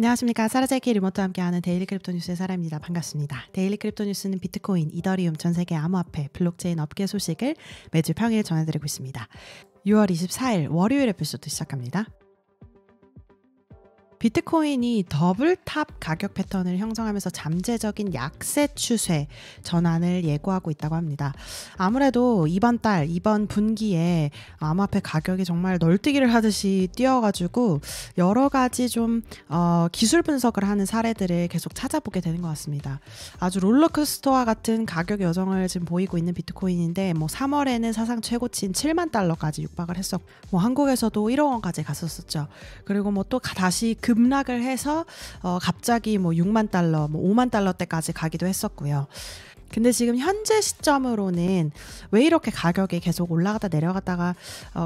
안녕하십니까. 사라제이키 리모트와 함께하는 데일리 크립토 뉴스의 사라입니다. 반갑습니다. 데일리 크립토 뉴스는 비트코인, 이더리움, 전세계 암호화폐, 블록체인 업계 소식을 매주 평일 전해드리고 있습니다. 6월 24일 월요일 에피소드 시작합니다. 비트코인이 더블탑 가격 패턴을 형성하면서 잠재적인 약세 추세 전환을 예고하고 있다고 합니다. 아무래도 이번 분기에 암호화폐 가격이 정말 널뛰기를 하듯이 뛰어가지고 여러 가지 좀 기술 분석을 하는 사례들을 계속 찾아보게 되는 것 같습니다. 아주 롤러코스터와 같은 가격 여정을 지금 보이고 있는 비트코인인데 3월에는 사상 최고치인 7만 달러까지 육박을 했었고 한국에서도 1억 원까지 갔었었죠. 그리고 또 다시 급락을 해서 갑자기 6만 달러, 5만 달러대까지 가기도 했었고요. 근데 지금 현재 시점으로는 왜 이렇게 가격이 계속 올라갔다 내려갔다가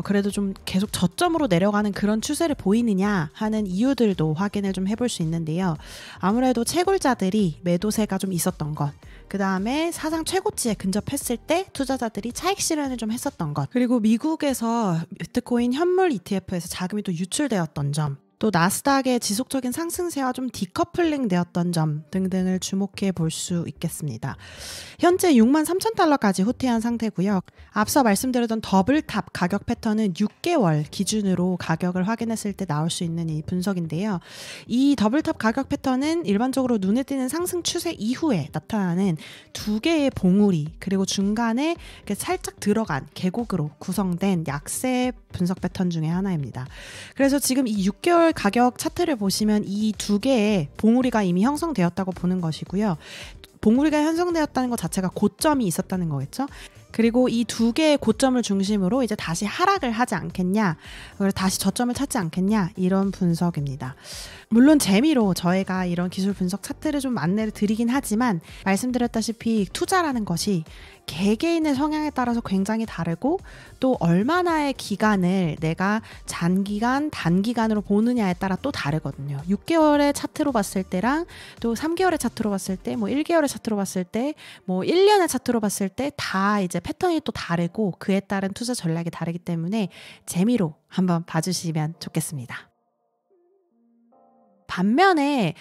그래도 좀 계속 저점으로 내려가는 그런 추세를 보이느냐 하는 이유들도 확인을 좀 해볼 수 있는데요. 아무래도 채굴자들이 매도세가 좀 있었던 것, 그 다음에 사상 최고치에 근접했을 때 투자자들이 차익 실현을 좀 했었던 것, 그리고 미국에서 비트코인 현물 ETF에서 자금이 또 유출되었던 점, 또 나스닥의 지속적인 상승세와 좀 디커플링 되었던 점 등등을 주목해 볼 수 있겠습니다. 현재 6만 3천 달러까지 후퇴한 상태고요. 앞서 말씀드렸던 더블탑 가격 패턴은 6개월 기준으로 가격을 확인했을 때 나올 수 있는 이 분석인데요. 이 더블탑 가격 패턴은 일반적으로 눈에 띄는 상승 추세 이후에 나타나는 두 개의 봉우리, 그리고 중간에 살짝 들어간 계곡으로 구성된 약세 분석 패턴 중에 하나입니다. 그래서 지금 이 6개월 가격 차트를 보시면 이 두 개의 봉우리가 이미 형성되었다고 보는 것이고요. 봉우리가 형성되었다는 것 자체가 고점이 있었다는 거겠죠. 그리고 이 두 개의 고점을 중심으로 이제 다시 하락을 하지 않겠냐, 다시 저점을 찾지 않겠냐, 이런 분석입니다. 물론 재미로 저희가 이런 기술 분석 차트를 좀 안내를 드리긴 하지만 말씀드렸다시피 투자라는 것이 개개인의 성향에 따라서 굉장히 다르고 또 얼마나의 기간을 내가 장기간, 단기간으로 보느냐에 따라 또 다르거든요. 6개월의 차트로 봤을 때랑 또 3개월의 차트로 봤을 때, 1개월의 차트로 봤을 때, 1년의 차트로 봤을 때 다 이제 패턴이 또 다르고 그에 따른 투자 전략이 다르기 때문에 재미로 한번 봐주시면 좋겠습니다. 반면에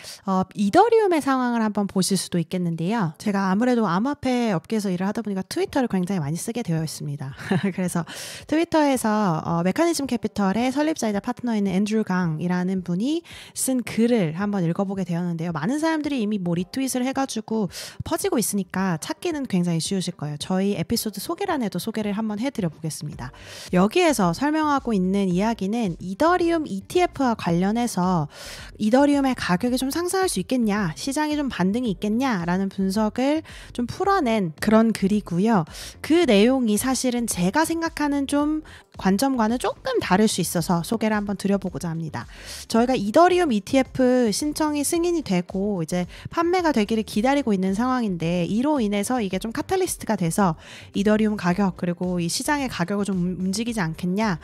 이더리움의 상황을 한번 보실 수도 있겠는데요. 제가 아무래도 암호화폐 업계에서 일을 하다 보니까 트위터를 굉장히 많이 쓰게 되어 있습니다. 그래서 트위터에서 메커니즘 캐피털의 설립자이자 파트너인 앤드류 강이라는 분이 쓴 글을 한번 읽어보게 되었는데요. 많은 사람들이 이미 리트윗을 해가지고 퍼지고 있으니까 찾기는 굉장히 쉬우실 거예요. 저희 에피소드 소개란에도 소개를 한번 해드려 보겠습니다. 여기에서 설명하고 있는 이야기는 이더리움 ETF와 관련해서 이더리움의 가격이 좀 상승할 수 있겠냐, 시장이 좀 반등이 있겠냐라는 분석을 좀 풀어낸 그런 글이고요. 그 내용이 사실은 제가 생각하는 좀 관점과는 조금 다를 수 있어서 소개를 한번 드려보고자 합니다. 저희가 이더리움 ETF 신청이 승인이 되고 이제 판매가 되기를 기다리고 있는 상황인데, 이로 인해서 이게 좀 카탈리스트가 돼서 이더리움 가격, 그리고 이 시장의 가격을 좀 움직이지 않겠냐,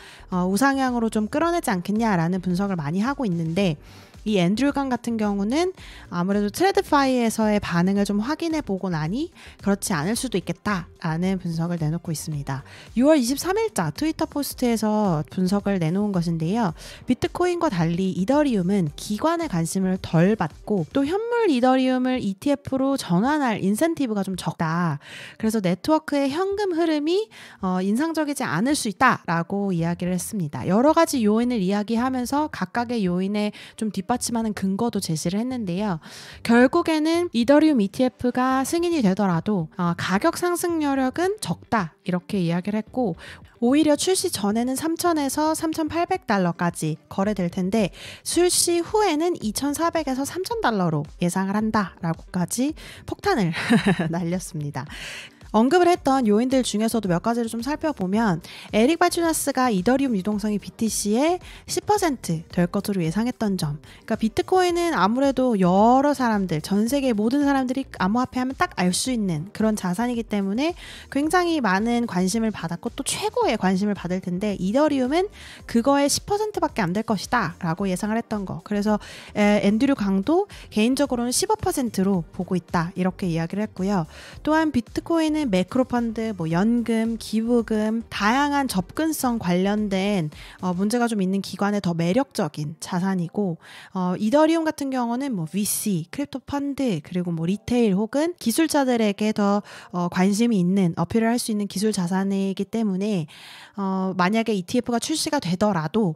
우상향으로 좀 끌어내지 않겠냐라는 분석을 많이 하고 있는데, 이 앤드류 강 같은 경우는 아무래도 트레드파이에서의 반응을 좀 확인해 보고 나니 그렇지 않을 수도 있겠다라는 분석을 내놓고 있습니다. 6월 23일자 트위터 포스트에서 분석을 내놓은 것인데요. 비트코인과 달리 이더리움은 기관의 관심을 덜 받고 또 현물 이더리움을 ETF로 전환할 인센티브가 좀 적다. 그래서 네트워크의 현금 흐름이 인상적이지 않을 수 있다라고 이야기를 했습니다. 여러 가지 요인을 이야기하면서 각각의 요인에 좀 뒷받침하는 근거도 제시를 했는데요. 결국에는 이더리움 ETF가 승인이 되더라도 가격 상승 여력은 적다, 이렇게 이야기를 했고, 오히려 출시 전에는 3,000에서 3,800달러까지 거래될 텐데 출시 후에는 2,400에서 3,000달러로 예상을 한다라고까지 폭탄을 날렸습니다. 언급을 했던 요인들 중에서도 몇 가지를 좀 살펴보면, 에릭 발추나스가 이더리움 유동성이 BTC의 10% 될 것으로 예상했던 점. 그러니까 비트코인은 아무래도 여러 사람들, 전 세계 모든 사람들이 암호화폐 하면 딱 알 수 있는 그런 자산이기 때문에 굉장히 많은 관심을 받았고 또 최고의 관심을 받을 텐데, 이더리움은 그거의 10%밖에 안 될 것이다 라고 예상을 했던 거. 그래서 앤드류 강도 개인적으로는 15%로 보고 있다, 이렇게 이야기를 했고요. 또한 비트코인은 이번에는 매크로 펀드, 뭐 연금, 기부금, 다양한 접근성 관련된 문제가 좀 있는 기관에 더 매력적인 자산이고, 이더리움 같은 경우는 뭐 VC, 크립토 펀드, 그리고 뭐 리테일 혹은 기술자들에게 더 관심이 있는, 어필을 할 수 있는 기술 자산이기 때문에 만약에 ETF가 출시가 되더라도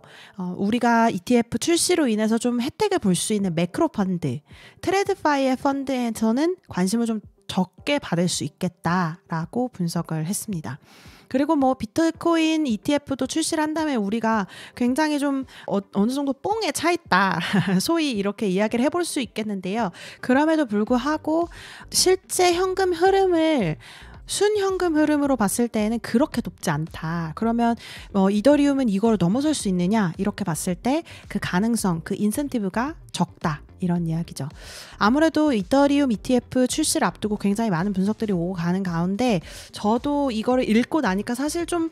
우리가 ETF 출시로 인해서 좀 혜택을 볼 수 있는 매크로 펀드, 트레드파이의 펀드에서는 관심을 좀 적게 받을 수 있겠다라고 분석을 했습니다. 그리고 뭐 비트코인 ETF도 출시를 한다면 우리가 굉장히 좀 어느 정도 뽕에 차 있다 소위 이렇게 이야기를 해볼 수 있겠는데요. 그럼에도 불구하고 실제 현금 흐름을 순현금 흐름으로 봤을 때는 그렇게 높지 않다. 그러면 이더리움은 이걸 넘어설 수 있느냐 이렇게 봤을 때 그 가능성, 그 인센티브가 적다. 이런 이야기죠. 아무래도 이더리움 ETF 출시를 앞두고 굉장히 많은 분석들이 오고 가는 가운데 저도 이거를 읽고 나니까 사실 좀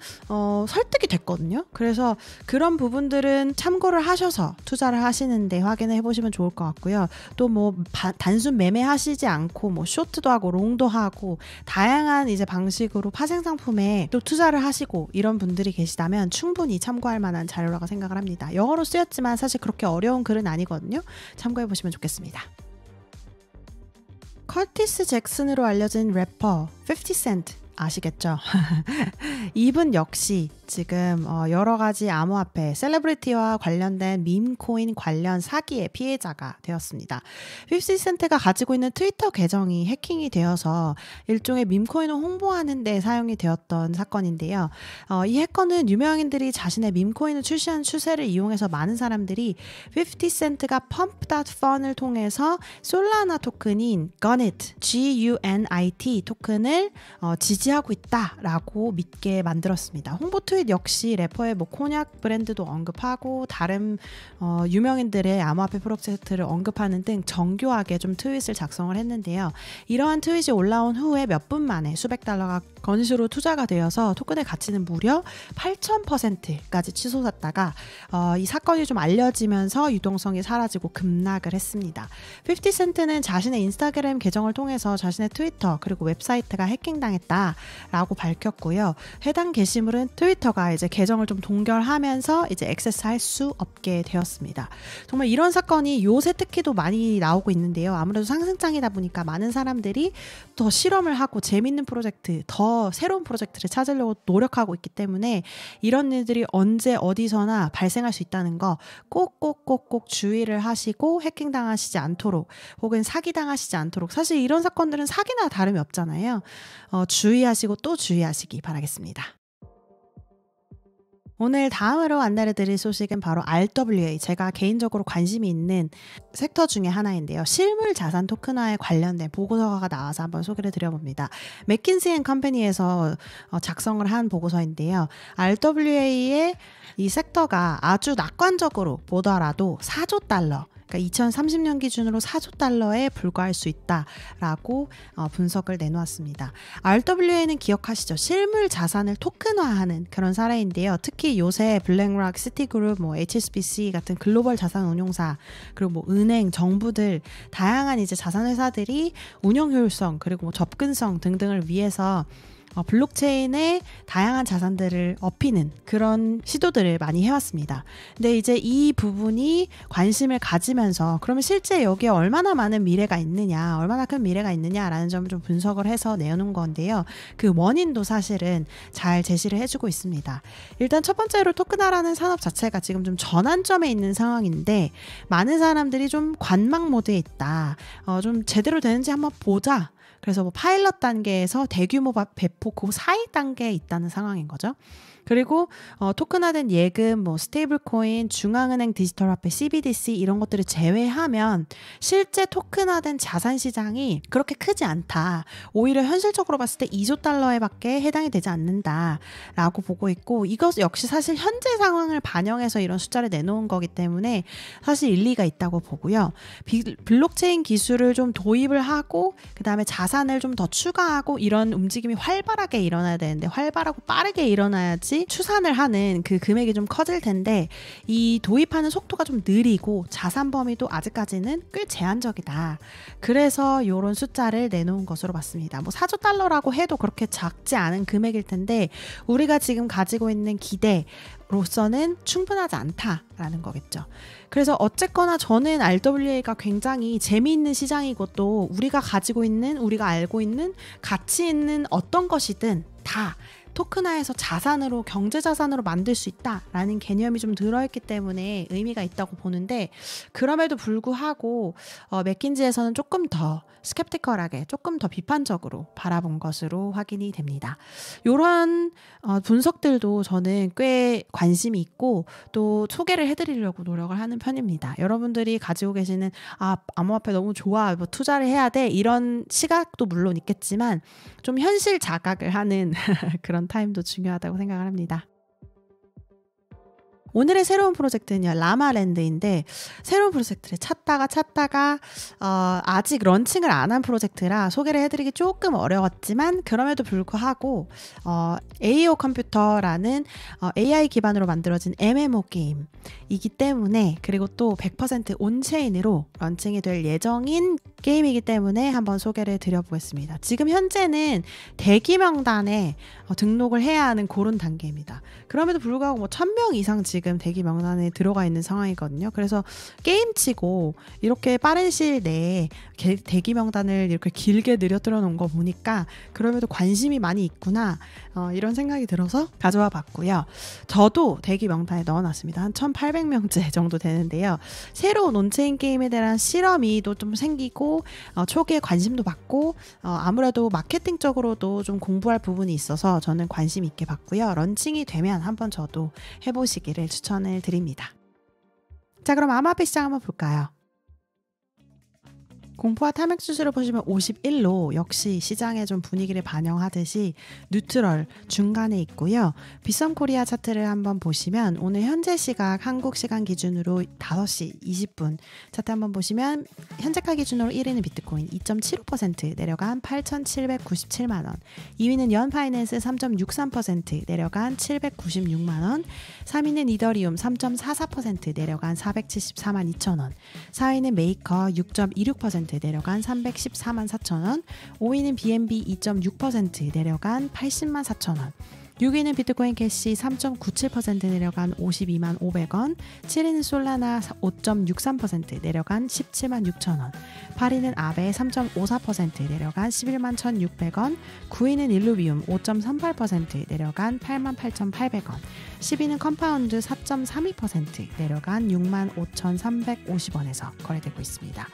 설득이 됐거든요. 그래서 그런 부분들은 참고를 하셔서 투자를 하시는데 확인을 해보시면 좋을 것 같고요. 또 뭐 단순 매매하시지 않고 뭐 쇼트도 하고 롱도 하고 다양한 이제 방식으로 파생 상품에 또 투자를 하시고 이런 분들이 계시다면 충분히 참고할 만한 자료라고 생각을 합니다. 영어로 쓰였지만 사실 그렇게 어려운 글은 아니거든요. 참고해 보시면 좋겠습니다. 커티스 잭슨으로 알려진 래퍼 50센트 아시겠죠? 이분 역시 지금 여러 가지 암호화폐, 셀레브리티와 관련된 밈코인 관련 사기의 피해자가 되었습니다. 50센트가 가지고 있는 트위터 계정이 해킹이 되어서 일종의 밈코인을 홍보하는 데 사용이 되었던 사건인데요. 이 해커는 유명인들이 자신의 밈코인을 출시한 추세를 이용해서 많은 사람들이 50센트가 pump.fun을 통해서 솔라나 토큰인 Gunit, G-U-N-I-T 토큰을 지지하고 있다라고 믿게 만들었습니다. 홍보 트윗 역시 래퍼의 뭐 코냑 브랜드도 언급하고 다른 유명인들의 암호화폐 프로젝트를 언급하는 등 정교하게 좀 트윗을 작성을 했는데요. 이러한 트윗이 올라온 후에 몇 분 만에 수백 달러가 건수로 투자가 되어서 토큰의 가치는 무려 8,000%까지 치솟았다가 이 사건이 좀 알려지면서 유동성이 사라지고 급락을 했습니다. 50센트는 자신의 인스타그램 계정을 통해서 자신의 트위터 그리고 웹사이트가 해킹당했다라고 밝혔고요. 해당 게시물은 트위터가 이제 계정을 좀 동결하면서 이제 액세스할 수 없게 되었습니다. 정말 이런 사건이 요새 특히 도 많이 나오고 있는데요. 아무래도 상승장이다 보니까 많은 사람들이 더 실험을 하고 재밌는 프로젝트, 더 새로운 프로젝트를 찾으려고 노력하고 있기 때문에 이런 일들이 언제 어디서나 발생할 수 있다는 거 꼭꼭꼭꼭 주의를 하시고 해킹당하시지 않도록 혹은 사기당하시지 않도록, 사실 이런 사건들은 사기나 다름이 없잖아요. 주의하시고 또 주의하시기 바라겠습니다. 오늘 다음으로 안내를 드릴 소식은 바로 RWA, 제가 개인적으로 관심이 있는 섹터 중에 하나인데요. 실물 자산 토큰화에 관련된 보고서가 나와서 한번 소개를 드려봅니다. 맥킨시 앤 컴퍼니에서 작성을 한 보고서인데요. RWA의 이 섹터가 아주 낙관적으로 보더라도 4조 달러, 그러니까 2030년 기준으로 4조 달러에 불과할 수 있다라고 분석을 내놓았습니다. RWA는 기억하시죠? 실물 자산을 토큰화하는 그런 사례인데요. 특히 요새 블랙락, 시티그룹, 뭐 HSBC 같은 글로벌 자산 운용사, 그리고 뭐 은행, 정부들 다양한 이제 자산 회사들이 운영 효율성 그리고 뭐 접근성 등등을 위해서 블록체인의 다양한 자산들을 업히는 그런 시도들을 많이 해왔습니다. 근데 이제 이 부분이 관심을 가지면서 그러면 실제 여기에 얼마나 많은 미래가 있느냐, 얼마나 큰 미래가 있느냐라는 점을 좀 분석을 해서 내놓은 건데요. 그 원인도 사실은 잘 제시를 해주고 있습니다. 일단 첫 번째로 토큰화라는 산업 자체가 지금 좀 전환점에 있는 상황인데 많은 사람들이 좀 관망 모드에 있다. 좀 제대로 되는지 한번 보자. 그래서 뭐 파일럿 단계에서 대규모 배포 그 사이 단계에 있다는 상황인 거죠. 그리고 토큰화된 예금, 뭐 스테이블 코인, 중앙은행 디지털 화폐, CBDC 이런 것들을 제외하면 실제 토큰화된 자산 시장이 그렇게 크지 않다. 오히려 현실적으로 봤을 때 2조 달러에 밖에 해당이 되지 않는다라고 보고 있고, 이것 역시 사실 현재 상황을 반영해서 이런 숫자를 내놓은 거기 때문에 사실 일리가 있다고 보고요. 블록체인 기술을 좀 도입을 하고 그 다음에 자산을 좀 더 추가하고 이런 움직임이 활발하게 일어나야 되는데 활발하고 빠르게 일어나야지 추산을 하는 그 금액이 좀 커질 텐데 이 도입하는 속도가 좀 느리고 자산 범위도 아직까지는 꽤 제한적이다. 그래서 이런 숫자를 내놓은 것으로 봤습니다. 뭐 4조 달러라고 해도 그렇게 작지 않은 금액일 텐데 우리가 지금 가지고 있는 기대로서는 충분하지 않다라는 거겠죠. 그래서 어쨌거나 저는 RWA가 굉장히 재미있는 시장이고 또 우리가 가지고 있는 우리가 알고 있는 가치 있는 어떤 것이든 다 토큰화해서 자산으로 경제자산으로 만들 수 있다라는 개념이 좀 들어있기 때문에 의미가 있다고 보는데 그럼에도 불구하고 맥킨지에서는 조금 더 스캡티컬하게 조금 더 비판적으로 바라본 것으로 확인이 됩니다. 이런 분석들도 저는 꽤 관심이 있고 또 소개를 해드리려고 노력을 하는 편입니다. 여러분들이 가지고 계시는 암호화폐 너무 좋아 뭐 투자를 해야 돼 이런 시각도 물론 있겠지만 좀 현실 자각을 하는 그런 타임도 중요하다고 생각을 합니다. 오늘의 새로운 프로젝트는요, 라마랜드인데 새로운 프로젝트를 찾다가 아직 런칭을 안 한 프로젝트라 소개를 해드리기 조금 어려웠지만 그럼에도 불구하고 AO 컴퓨터라는 AI 기반으로 만들어진 MMO 게임이기 때문에 그리고 또 100% 온체인으로 런칭이 될 예정인 게임이기 때문에 한번 소개를 드려보겠습니다. 지금 현재는 대기 명단에 등록을 해야 하는 그런 단계입니다. 그럼에도 불구하고 뭐 1000명 이상 지금 대기 명단에 들어가 있는 상황이거든요. 그래서 게임치고 이렇게 빠른 시일 내에 대기 명단을 이렇게 길게 늘어뜨려 놓은 거 보니까 그럼에도 관심이 많이 있구나 이런 생각이 들어서 가져와 봤고요. 저도 대기 명단에 넣어놨습니다. 한 1800명째 정도 되는데요. 새로운 온체인 게임에 대한 실험이 또 좀 생기고 초기에 관심도 받고 아무래도 마케팅적으로도 좀 공부할 부분이 있어서 저는 관심 있게 봤고요. 런칭이 되면 한번 저도 해보시기를 추천을 드립니다. 자, 그럼 암호화폐 시장 한번 볼까요? 공포와 탐욕 지수를 보시면 51로 역시 시장의 좀 분위기를 반영하듯이 뉴트럴 중간에 있고요. 빗썸코리아 차트를 한번 보시면 오늘 현재 시각 한국 시간 기준으로 5시 20분 차트 한번 보시면 현재가 기준으로 1위는 비트코인 2.75% 내려간 8,797만 원, 2위는 연파이낸스 3.63% 내려간 796만 원, 3위는 이더리움 3.44% 내려간 474만 2천 원, 4위는 메이커 6.26% 내려간 314만 4천 원, 5위는 BNB 2.6% 내려간 80만 4천 원, 6위는 비트코인 캐시 3.97% 내려간 52만 500원, 7위는 솔라나 5.63% 내려간 17만 6천 원, 8위는 아베 3.54% 내려간 11만 1,600원, 9위는 일루비움 5.38% 내려간 8만 8,800원, 10위는 컴파운드 4.32% 내려간 6만 5,350원에서 거래되고 있습니다.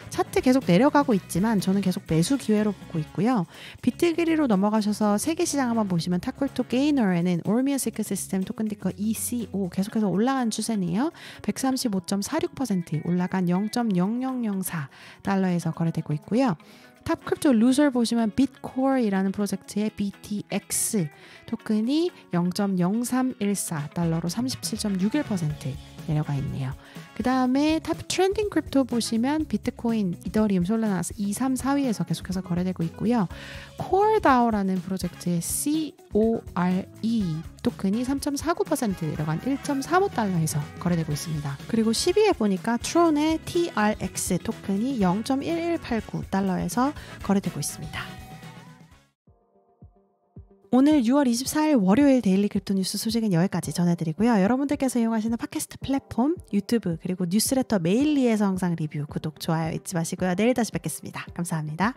차트 계속 내려가고 있지만 저는 계속 매수 기회로 보고 있고요. 비트그리로 넘어가셔서 세계시장 한번 보시면 타콜토 게이너에는 올뮤직 시스템 토큰 티커 ECO 계속해서 올라간 추세네요. 135.46% 올라간 0.0004달러에서 거래되고 있고요. 탑 크립토 루저 보시면 비트코어이라는 프로젝트의 BTX 토큰이 0.0314달러로 37.61% 내려가 있네요. 그 다음에 탑 트렌딩 크립토 보시면 비트코인, 이더리움, 솔라나 2, 3, 4위에서 계속해서 거래되고 있고요. 코어다오라는 프로젝트의 CORE 토큰이 3.49% 내려간 1.35달러에서 거래되고 있습니다. 그리고 10위에 보니까 트론의 TRX 토큰이 0.1189달러에서 거래되고 있습니다. 오늘 6월 24일 월요일 데일리 크립토 뉴스 소식은 여기까지 전해드리고요. 여러분들께서 이용하시는 팟캐스트 플랫폼, 유튜브, 그리고 뉴스레터 메일리에서 항상 리뷰, 구독, 좋아요 잊지 마시고요. 내일 다시 뵙겠습니다. 감사합니다.